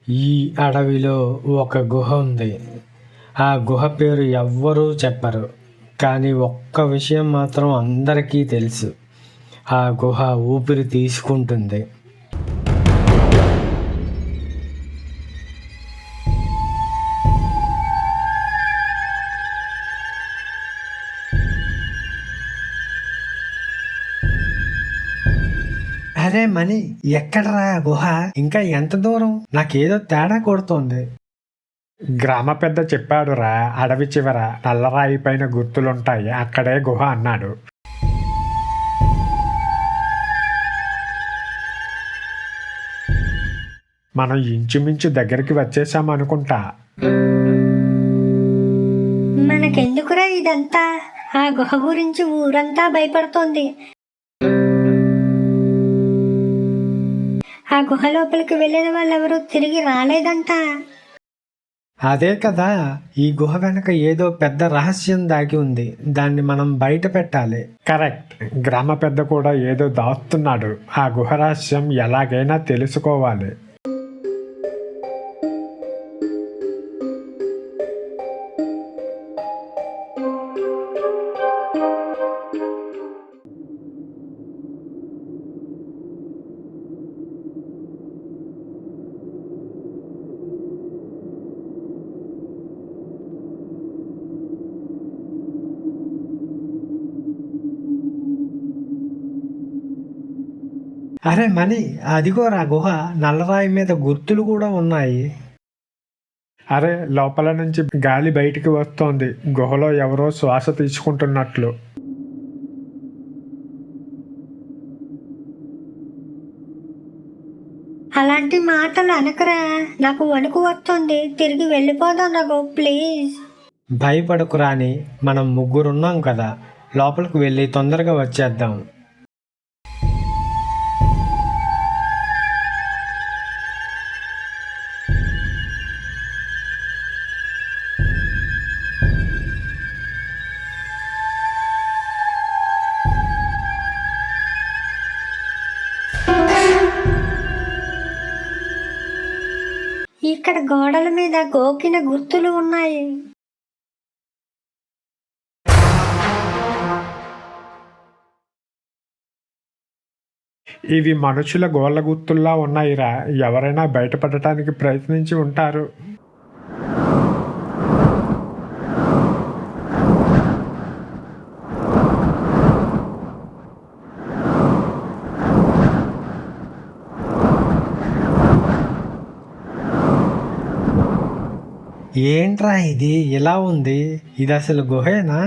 ఈ అడవిలో ఒక గుహ ఉంది. ఆ గుహ పేరు ఎవ్వరూ చెప్పరు. కానీ ఒక్క విషయం మాత్రం అందరికీ తెలుసు. ఆ గుహ ఊపిరి తీసుకుంటుంది. అరే మణి, ఎక్కడరా గుహ? ఇంకా ఎంత దూరం? నాకేదో తేడా కొడుతోంది. గ్రామ పెద్ద చెప్పాడురా, అడవి చివర నల్లరాయి పైన గుర్తులుంటాయి, అక్కడే గుహ అన్నాడు. మనం ఇంచుమించు దగ్గరికి వచ్చేసాం అనుకుంటా. మనకెందుకురా ఇదంతా? ఆ గుహ గురించి ఊరంతా భయపడుతోంది. ఆ గుహ లోపలికి వెళ్ళిన వాళ్ళెవరూ తిరిగి రాలేదంట. అదే కదా, ఈ గుహ వెనక ఏదో పెద్ద రహస్యం దాగి ఉంది. దాన్ని మనం బయట పెట్టాలి. కరెక్ట్, గ్రామ పెద్ద కూడా ఏదో దాస్తున్నాడు. ఆ గుహ రహస్యం ఎలాగైనా తెలుసుకోవాలి. అరే మణి, అదిగోరా గుహ. నల్లరాయి మీద గుర్తులు కూడా ఉన్నాయి. అరే, లోపల నుంచి గాలి బయటికి వస్తోంది. గుహలో ఎవరో శ్వాస తీసుకుంటున్నట్లు. అలాంటి మాటలు అనకరా, నాకు వణుకు వస్తుంది. తిరిగి వెళ్ళిపోదాం నాకు, ప్లీజ్. భయపడకు రాని, మనం ముగ్గురున్నాం కదా. లోపలికి వెళ్ళి తొందరగా వచ్చేద్దాం. ఇక్కడ గోడల మీద గోకిన గుర్తులు ఉన్నాయి. ఇవి మనుషుల గోళ్ళ గుర్తుల్లా ఉన్నాయిరా. ఎవరైనా బయటపడటానికి ప్రయత్నించి ఉంటారు. ఏంట్రా ఇది ఇలా ఉంది? ఇది అసలు గుహేనా?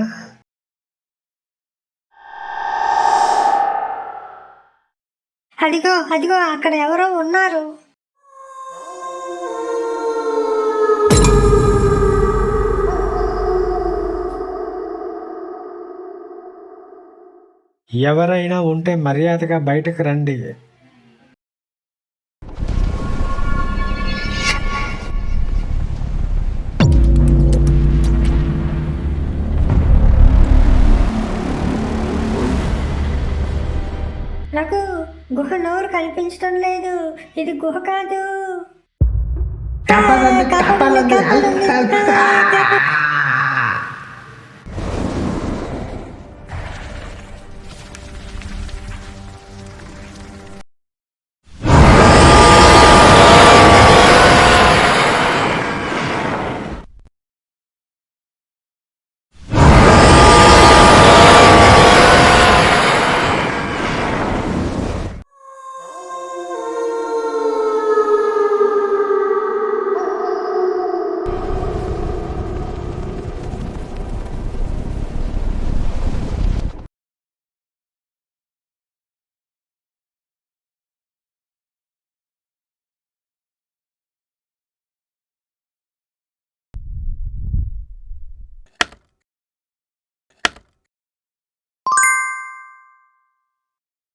అదిగో అదిగో, అక్కడ ఎవరో ఉన్నారు. ఎవరైనా ఉంటే మర్యాదగా బయటకు రండి. నాకు గుహ నోరు కనిపించడం లేదు. ఇది గుహ కాదు. కాపాడండి, కాపాడండి.